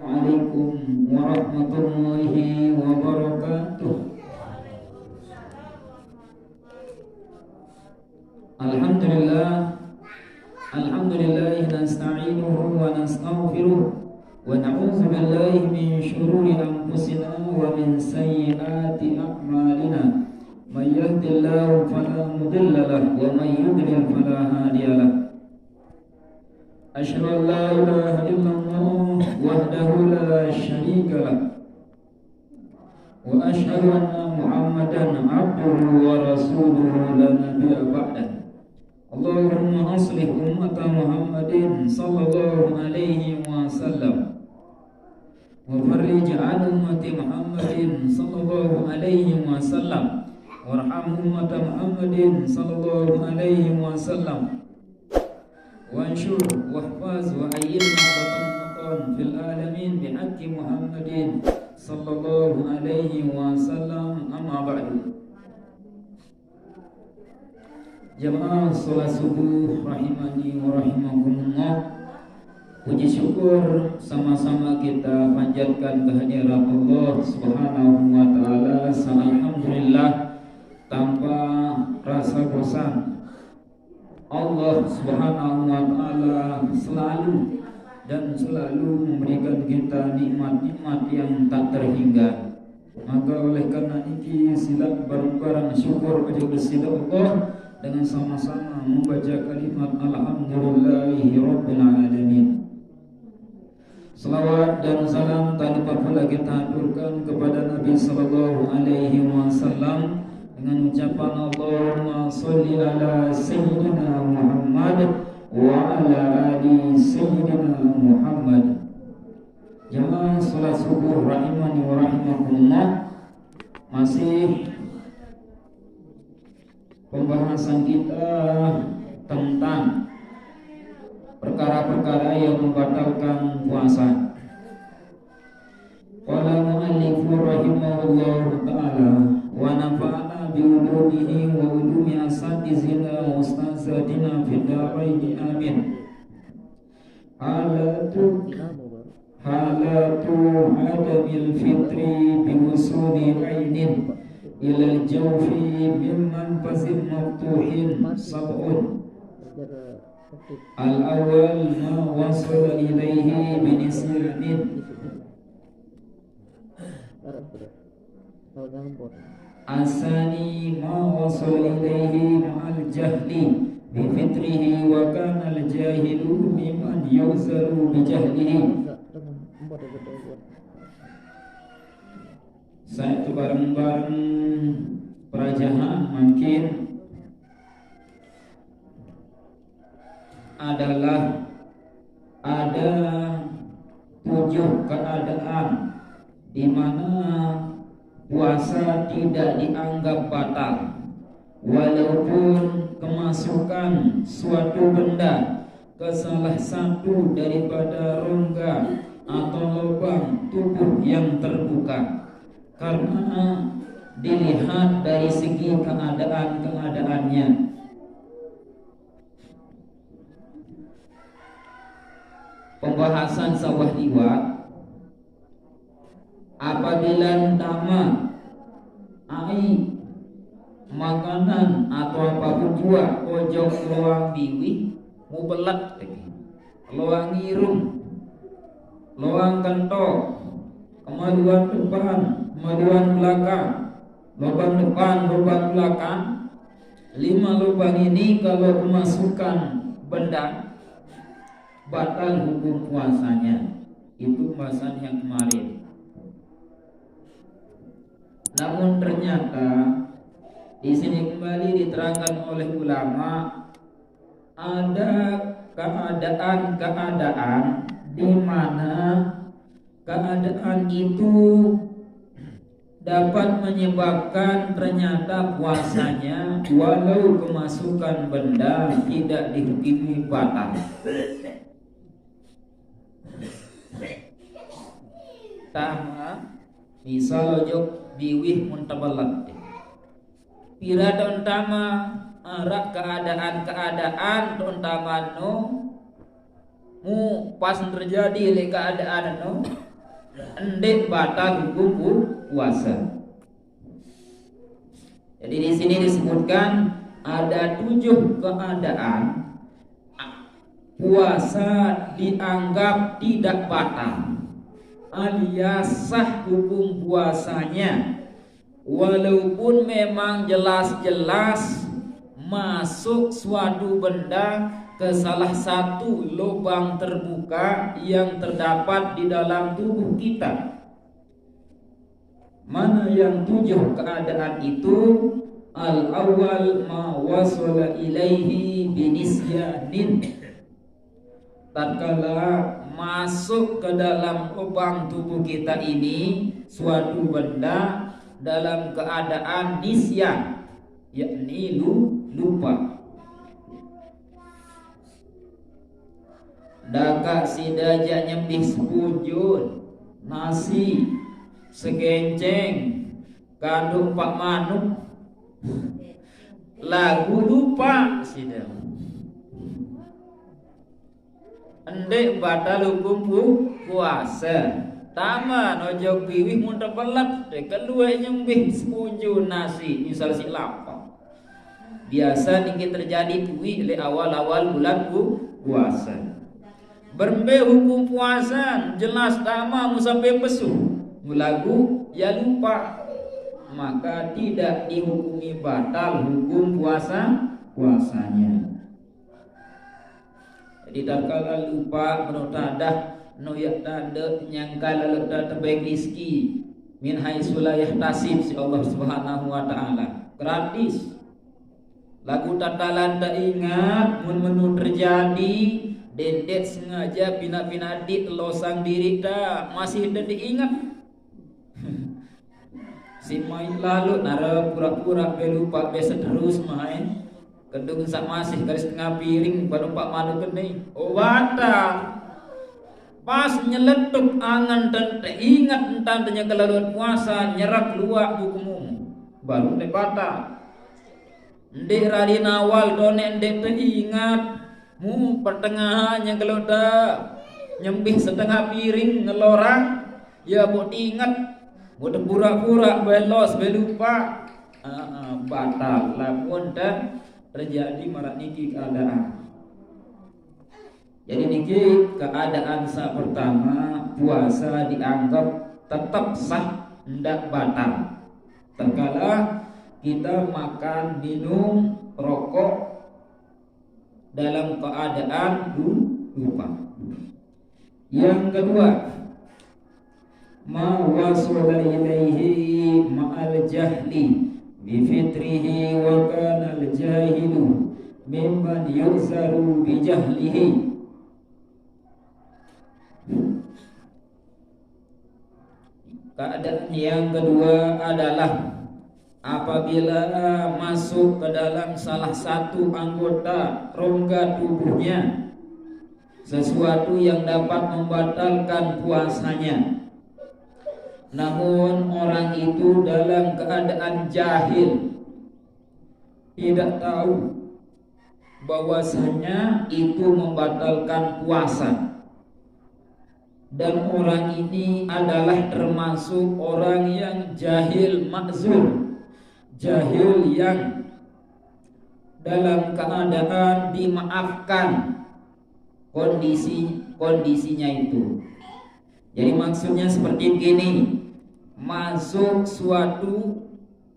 Assalamualaikum warahmatullahi wabarakatuh. Alhamdulillah, alhamdulillah nasta'inuhu wa nastaghfiruh wa na'udzu billahi min shururi anfusina wa min sayyiati a'malina. May yahdihillahu fala mudilla lahu wa may yudlil fala hadiya lahu. Asyhadu an la ilaha illallah wahdahu la syarika lahu wa asyhadu anna Muhammadan abduhu wa rasuluhu la nabiyya ba'dah. Allahumma aslih ummata Muhammadin sallallahu alaihi wasallam wa farrij an ummati Muhammadin sallallahu alaihi wasallam warham ummata Muhammadin sallallahu alaihi wasallam وانشر واحفظ وأيد مقام في العالمين بحق محمد صلى الله عليه وسلم. أما بعد. Jamaah salat subuh rahimani wa rahimakumullah. Puji syukur sama-sama kita panjatkan kehadirat Allah Subhanahu wa taala. Alhamdulillah tanpa rasa bosan. Allah Subhanahu wa taala selalu memberikan kita nikmat-nikmat yang tak terhingga. Maka oleh karena itu sila bareng-bareng syukur kepada Allah dengan sama-sama membaca kalimat alhamdulillahirabbil alamin. Salawat dan salam tak lupa pula kita haturkan kepada Nabi sallallahu alaihi wasallam dengan ucapan Allahumma sholli ala sayyidina Muhammad wa ala ali sayyidina Muhammad. Jamaah salat subuh rahimani wa rahimakumullah. Masih pembahasan kita tentang perkara-perkara yang membatalkan puasa. Qala mu'allifu rahimahullahu ta'ala wa nafa'ana bi'ulumihi wa ulumi asatizina wa ustazadina fid daraini amin. Halatu adamil fitri biwusuli ainin ilal jawfi mimman fasim maftuhin sab'un. Al-awwal ma wasala ilaihi binisyanin, asani ma wasala ilaihi ma'al jahli bi fitrihi wa kana al-jahilu mimman yuzaru bi jahlihi. Saya itu bareng-bareng perajahan mungkin adalah ada 7 keadaan di mana puasa tidak dianggap batal walaupun kemasukan suatu benda ke salah satu daripada rongga atau lubang tubuh yang terbuka, karena dilihat dari segi keadaannya. Pembahasan sawah liwat apabila tama makanan atau apapun jua ojok loang biwi mubelat loang irung loang kento kemaluan depan kemaluan belakang lubang depan lubang belakang 5 lubang ini kalau kemasukan benda batal hukum puasanya. Itu bahasan yang kemarin. Namun ternyata di sini kembali diterangkan oleh ulama ada keadaan di mana keadaan itu dapat menyebabkan ternyata puasanya walau kemasukan benda tidak dihukumi batal. Sama misal ojok biwih muntabalat pira tontama arak keadaan tontama no mu pas terjadi le keadaan no endek batal hukum puasa. Jadi di sini disebutkan ada 7 keadaan puasa dianggap tidak batal alias sah hukum puasanya, walaupun memang jelas-jelas masuk suatu benda ke salah satu lubang terbuka yang terdapat di dalam tubuh kita. Mana yang 7 keadaan itu? Al-awwal ma wasala ilaihi binisyanin. Tatkala masuk ke dalam lubang tubuh kita ini suatu benda dalam keadaan nisyan, yakni lupa. Daka sidaja nyembih sepujun, nasi segenceng, kandung pak manuk, lagu lupa sidah. Endek batal hukum puasa. Tama nojok piwih muntah pelat, kedua nyembih sepujun nasi, misal si lapang. Biasa niki terjadi tuwi le awal-awal bulan puasa. Berembe hukum puasa jelas tama musafir pesu, mulagu ya lupa, maka tidak dihukumi batal hukum puasanya. Jadi tatkala lupa menotadah noyak tanda nyangka lalata terbaik rizki min haitsu la yahtasib si Allah Subhanahu wa taala. Gratis. Lagu tatalan tak ingat mun terjadi dendet sengaja pina-pina dit losang diri dah masih tidak diingat. Si main lalu nara pura-pura lupa biasa terus main. Kedung sak masih garis tengah piring baru pak manu kene. Oh batal. Pas nyeletuk angan dan ingat entan tanya kelaluan puasa nyerak luak hukummu baru nek batal. Ndek rari nawal done ndek teringat mu pertengahannya kalau dah nyembih setengah piring ngelorang ya mau diingat mau pura-pura belos belupa batal lamun dah terjadi marak niki keadaan. Jadi niki keadaan saat pertama puasa dianggap tetap sah, ndak batal. Terkala kita makan, minum, rokok dalam keadaan lupa. Yang kedua, ma wasala ilaihi ma'al jahli bi fitrihi wa kana al-jahilu mimman yuzaru bi jahlihi. Keadaan yang kedua adalah apabila masuk ke dalam salah satu anggota rongga tubuhnya sesuatu yang dapat membatalkan puasanya, namun orang itu dalam keadaan jahil, tidak tahu bahwasanya itu membatalkan puasa. Dan orang ini adalah termasuk orang yang jahil makzur, jahil yang dalam keadaan dimaafkan kondisinya itu. Jadi maksudnya seperti gini, masuk suatu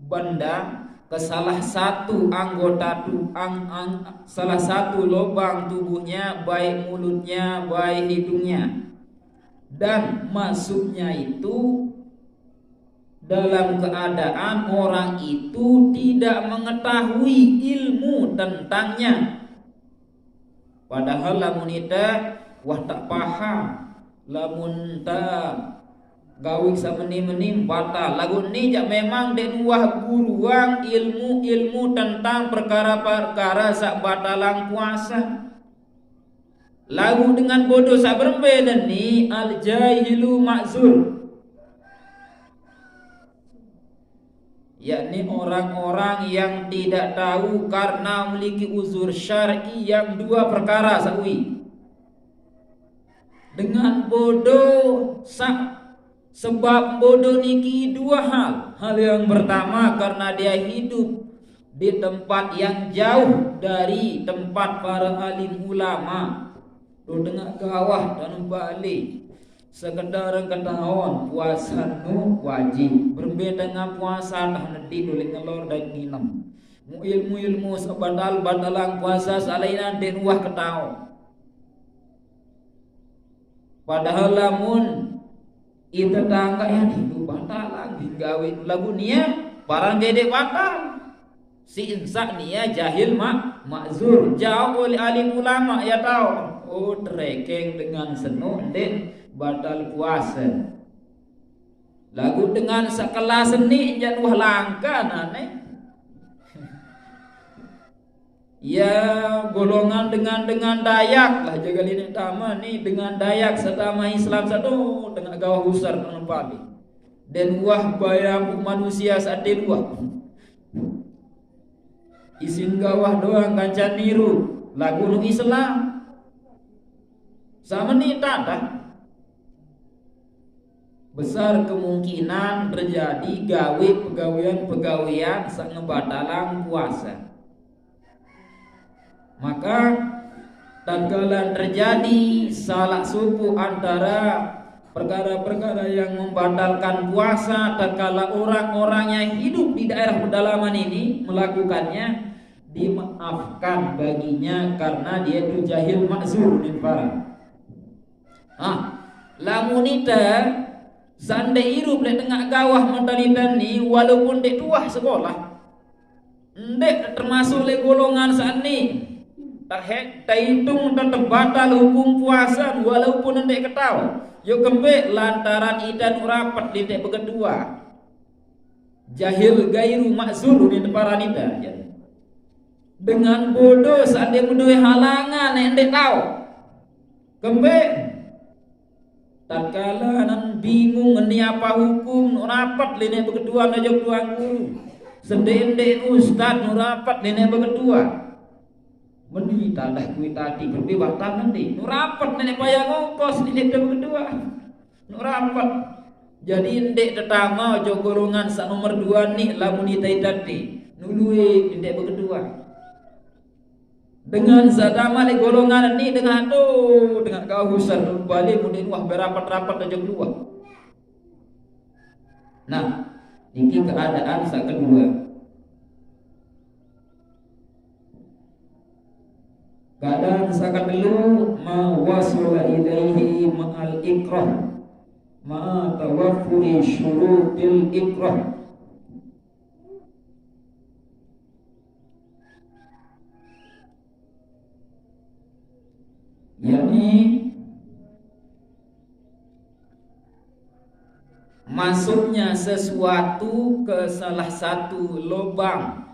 benda ke salah satu anggota salah satu lubang tubuhnya, baik mulutnya, baik hidungnya, dan masuknya itu dalam keadaan orang itu tidak mengetahui ilmu tentangnya. Padahal lamun ita wah tak paham, lamun tak gawi sameni-meni batal. Lagu ni jak memang den wah buruang ilmu tentang perkara-perkara sak batalang puasa. Lagu dengan bodoh sak berbeda ni al-jahilu ma'zur, yakni orang-orang yang tidak tahu karena memiliki uzur syar'i yang dua perkara sakwi. Dengan bodoh sak Sebab bodoh niki dua hal. Hal yang pertama karena dia hidup di tempat yang jauh dari tempat para alim ulama. Lu dengar kawah dan balik. Sekedar ketahuan puasa nu wajib. Berbeda dengan puasa dah nanti boleh ngelor dan minum. Mu ilmu sebadal badalang puasa salainan den wah ketahu. Padahal lamun itu tangga yang itu batalan digawe lagu nia barang gede batal. Si insak nia jahil makzur jauh oleh alim ulama ya tahu. Oh trekeng dengan senu den batal puasa. Lagu dengan sekelas seni jan wah langka nane. Ya golongan dengan Dayak lah jaga lini tama ni dengan Dayak setama Islam satu dengan gawah besar menempati dan wah bayang manusia sadin wah isin gawah doang kancan niru lagu nu Islam sama ni tanda besar kemungkinan terjadi gawe pegawaian sak ngebatalang puasa. Maka tatkala terjadi salah suku antara perkara-perkara yang membatalkan puasa, tatkala orang-orang yang hidup di daerah pedalaman ini melakukannya, dimaafkan baginya karena dia itu jahil makzur min farah. Lamunita sande hidup di tengah gawah mentalitan ni walaupun dek tuah sekolah, ndek termasuk le golongan saat ni. Tak hitung tetap batal hukum puasa walaupun nanti ketahu. Yo kembe lantaran idan rapat di tek kedua. Jahil gairu makzur di depan ida. Dengan bodoh saat dia berdua halangan yang dia tahu. Kembe tatkala nan bingung ni apa hukum rapat di tek kedua ngajak tuan guru. Sendiri ustaz rapat di tek kedua. Menita dah kuih tadi berbebatan nanti nurapat nenek payah ngongkos nenek kedua nurapat jadi indek tetama jo golongan sak nomor 2 nih lamun itai tadi nului indek kedua dengan sadama le golongan ni dengan kau besar balik mudin wah berapat-rapat aja keluar. Nah ini keadaan sak kedua. Kadang sakat dulu ma wasula ilaihi ma'al ikrah ma tawaffuri syurutil ikrah. yakni masuknya sesuatu ke salah satu lubang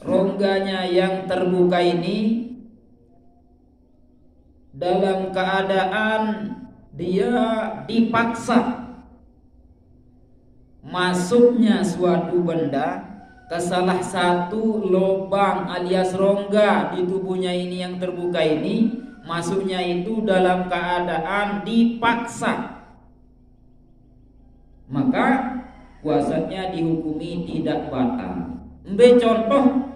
rongganya yang terbuka ini dalam keadaan dia dipaksa masuknya suatu benda ke salah satu lubang alias rongga di tubuhnya ini yang terbuka ini, masuknya itu dalam keadaan dipaksa, maka puasanya dihukumi tidak batal. Ambil contoh,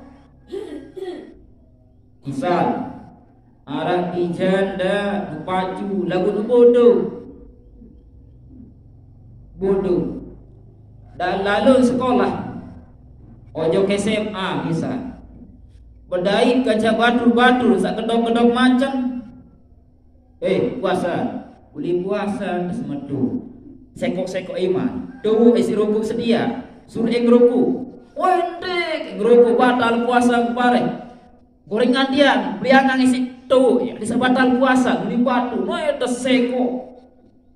misal arak janda pacu lagu bodoh dan lalu sekolah ojo ke SMA bisa berdait kaca batu sak kedok-kedok macam puasa uli puasa semetu sekok-sekok iman tuh isi rukuk sedia suruh ngeruku wendek ngeruku batal puasa kemarin gorengan dia beliangan isi tuh ya bisa batal puasa beli batu no ya seko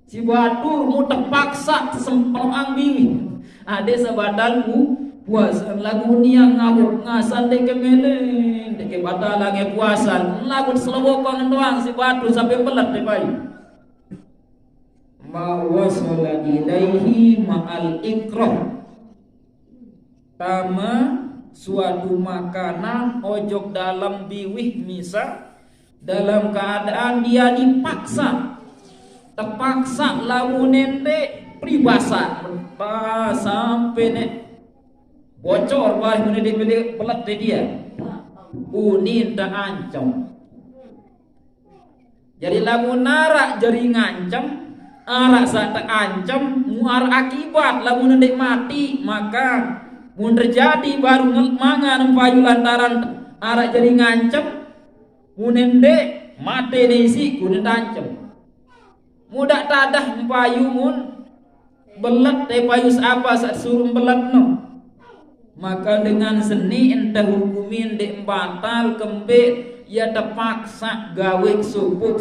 si batu mu terpaksa sempel ambil ada sebatalmu puasa lagu ni yang ngabuk ngasan dek kemeleng dek batal lagi puasa lagu selobokong doang si batu sampai pelat deh bayi ma wasala ilaihi ma'al ikrah tama suatu makanan ojok dalam biwih misa dalam keadaan dia dipaksa terpaksa lamunende pribasa sampai nek bocor bah menede belet dia unin tak ancam. Jadi lamun narak jadi ngancam, arak sak tak ancam, muar akibat lamun ndek mati, maka mun terjadi baru mangan payu lantaran arak jadi ngancam, mun ndek mati nisi kun tancam. Mudak tadah payu mun belet teh payu apa sak suruh belet no. Maka dengan seni entah hukumin ndek batal kembe ya terpaksa gawe supuk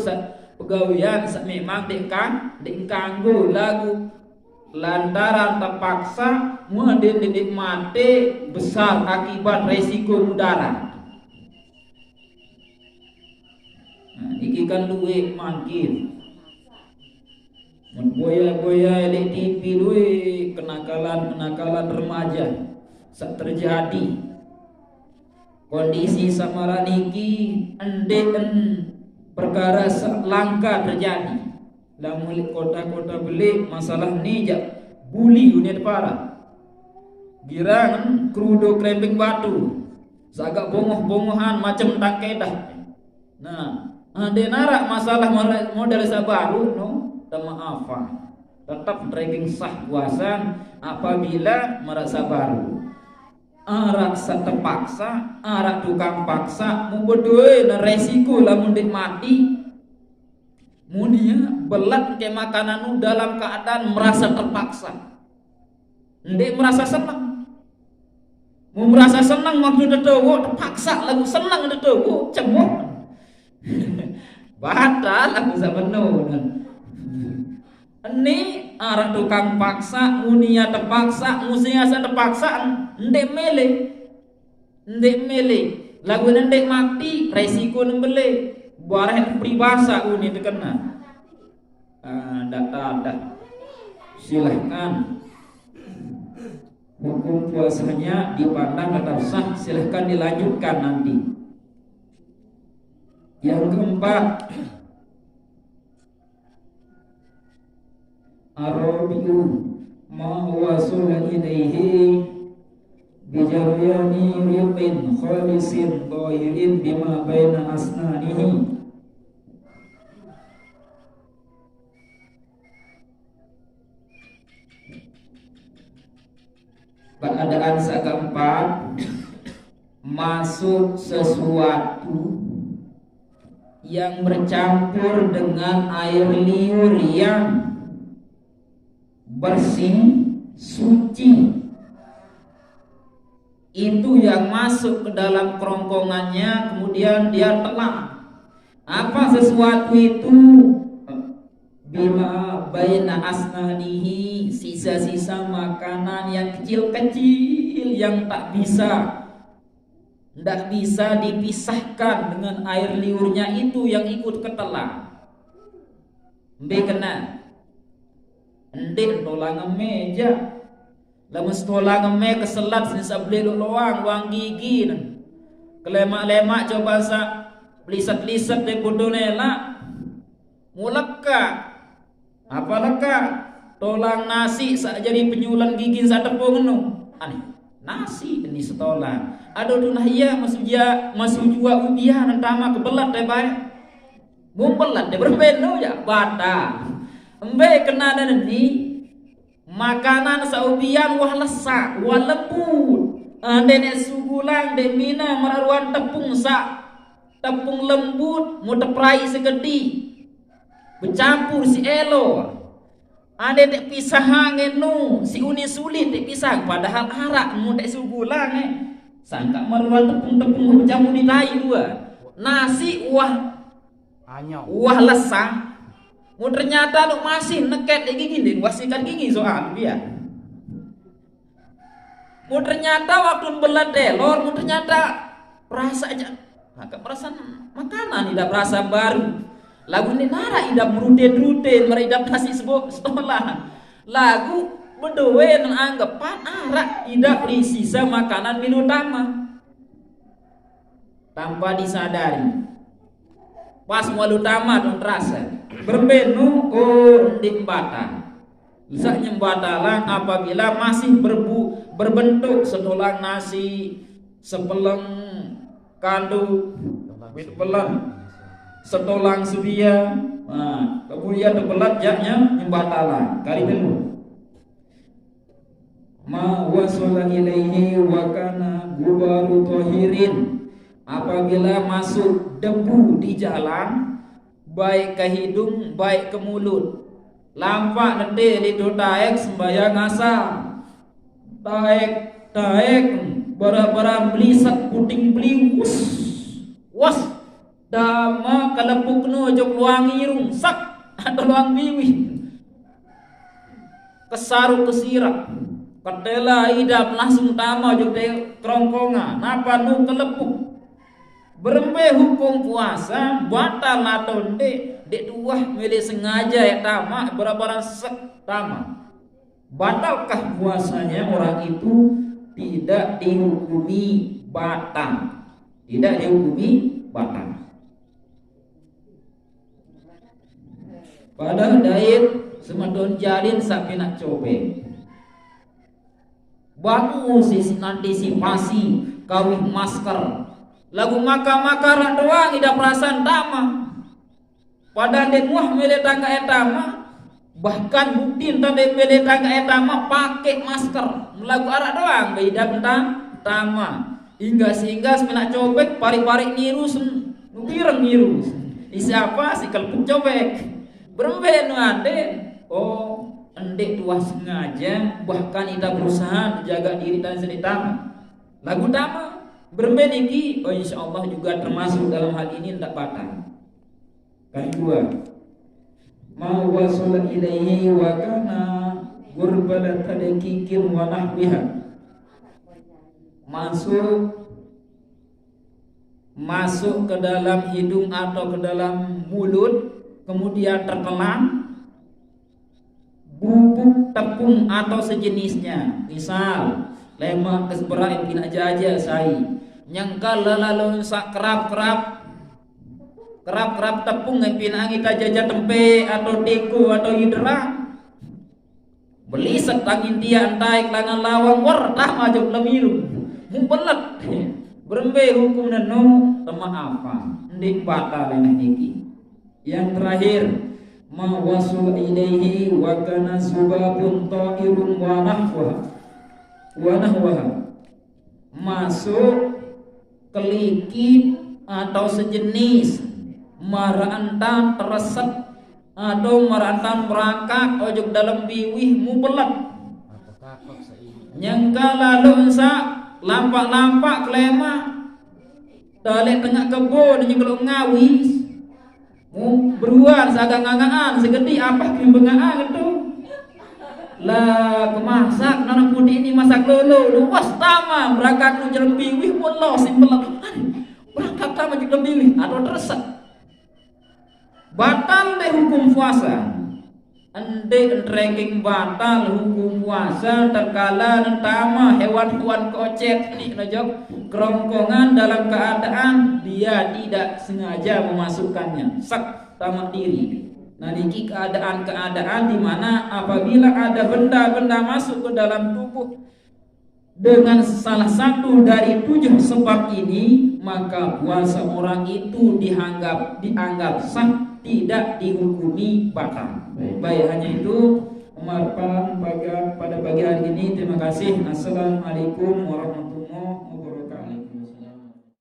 pegawaian memang kanggo lagu lantaran terpaksa muadin didik mati besar akibat resiko udara. Nah, iki kan luwe mangkin boya-boya elek TV luwe kenakalan remaja sak terjadi. Kondisi samaran iki endeken perkara langka terjadi. Lamun kota-kota beli masalah ni jak buli unit para. Girang krudo kremping batu. Sagak bongoh-bongohan macam tak kedah. Nah, ade narak masalah model sabaru no, maaf. Tetap tracking sah kuasan apabila merasa baru. Arak terpaksa, arak tukang paksa, mau berdua na resiko lah mundik mati. Munia belat ke makanan dalam keadaan merasa terpaksa. Ndek merasa senang. Mau merasa senang waktu dedewo terpaksa lagu senang dedewo cemuk. Batal lagu sabeno. Ini arah tukang paksa, munia terpaksa, musia terpaksa, ndek mele, lagu ndek mati, resiko nembele, barang pribasa uni terkena. Ada, silahkan hukum puasanya dipandang tetap sah, silahkan dilanjutkan nanti. Yang keempat, Arabiyu ma wasula ilaihi bijaryani riqin khalisin tahirin bima baina asnanihi. Keadaan keempat, masuk sesuatu yang bercampur dengan air liur yang bersih, suci, itu yang masuk ke dalam kerongkongannya, kemudian dia telan. Apa sesuatu itu? Bima baina asnanihi, sisa-sisa makanan yang kecil-kecil yang tak bisa dipisahkan dengan air liurnya itu yang ikut ketelan. Kena ndek tolang meja, lamun tolang me keselat sabli luang gigi nan. Kelemak-lemak coba sa lisat-lisat de kudonela. Mulaka apa leka tolang nasi sak jadi penyulan gigi sak tepung no. Aneh, nasi ini setolang. Aduh dunahia masuk jua ubiah nantama kebelat deh banyak. Mumpelat deh berbeno ya bata. Embe kena dan ini makanan saubian wah lesak, wah lembut. Nenek sugulang de mina meraruan tepung lembut, mau teprai segedi, bercampur si elo. Ade dek pisah hangen nu, si uni sulit dek pisah. Padahal arak mau dek sugulang sangka meraruan tepung bercampur di tai dua. Nasi wah lesak. Mau ternyata lu masih neket gigi nih, wasikan gigi soal dia. Mau ternyata waktu belat delor, mau ternyata rasa aja, agak perasaan makanan tidak rasa baru. Lagu ini nara idap merudin, meridap nasi sekolah. Lagu berdua yang anggapan arak idap di sisa makanan menu utama tanpa disadari. pas walu tamat on terasa berbenu ndik bata. Usahnya batalan apabila masih berbentuk setulang nasi, sepeleng kaldu, pelan, setulang subia. Nah, kemudian tebelat jaknya nyembatalan kali dulu. Ma wasala ilaihi wa kana gubaru tahirin. Apabila masuk debu di jalan, baik ke hidung baik ke mulut, lampak nanti itu taek sembayang asar, taek bara-bara belisak puting belius was dama kalepuk no jok luang irung sak atau luang biwi kesaru kesirak katela idap langsung tama jok de kerongkonga napa nu kelepuk berembe hukum puasa batal atau ndek dua milih sengaja ya tama berapa sek tama. Batalkah puasanya orang itu? Tidak dihukumi batal. Tidak dihukumi batal. Pada dait semadon jalin sampai nak cobe. Bangun sisi antisipasi kawin masker. Lagu maka doang tidak perasaan tama. Pada demuah milih tangga etama, bahkan bukti tanda milih tangga etama pakai masker. Lagu arak doang beda tentang tama. Sehingga semenak cobek pari-pari niru nubireng niru. Siapa si kelpuk cobek. Berembe nu ade. Oh, endek tua sengaja bahkan kita berusaha menjaga diri dan sendiri tama. Lagu tama berembe niki, oh insyaallah juga termasuk dalam hal ini tidak batal. Yang kedua, ma wasala ilaihi wa kana gurbalat tadakikin wa nahwiha. Masuk ke dalam hidung atau ke dalam mulut, kemudian tertelan bubuk tepung atau sejenisnya. Misal lemak kesberain kina jaja sai nyangkal lalu sak kerap tepung ngepin kita jaja tempe atau deku atau hidra beli setangin dia antai kelangan lawang war tah maju lemiru mumpelet berembe hukum nenu tema apa ndik batal niki. Yang terakhir ma wasul ilaihi wa kana subabun ta'irun wa nahwaha masuk kelikit atau sejenis marantan tereset atau marantan merangkak ojuk dalam biwih mubelet nyangka lalu sa lampak kelema dalek tengah kebun nyengkeluk ngawis beruan saga ngangaan segede apa kimbengaan itu lah kemasak nanam putih ini masak lolo luas tama berangkat nu jalan biwih pun lo simpelan berangkat tama jalan biwih atau teresak batal deh hukum puasa ende ranking batal hukum puasa terkala tama hewan-hewan kocet ini najok kerongkongan dalam keadaan dia tidak sengaja memasukkannya sak tamak diri. Nah, niki keadaan di mana apabila ada benda-benda masuk ke dalam tubuh dengan salah satu dari 7 sebab ini, maka puasa orang itu dianggap sah, tidak dihukumi batal. Baik, hanya itu pemaparan pada pagi hari ini. Terima kasih. Assalamualaikum warahmatullahi wabarakatuh.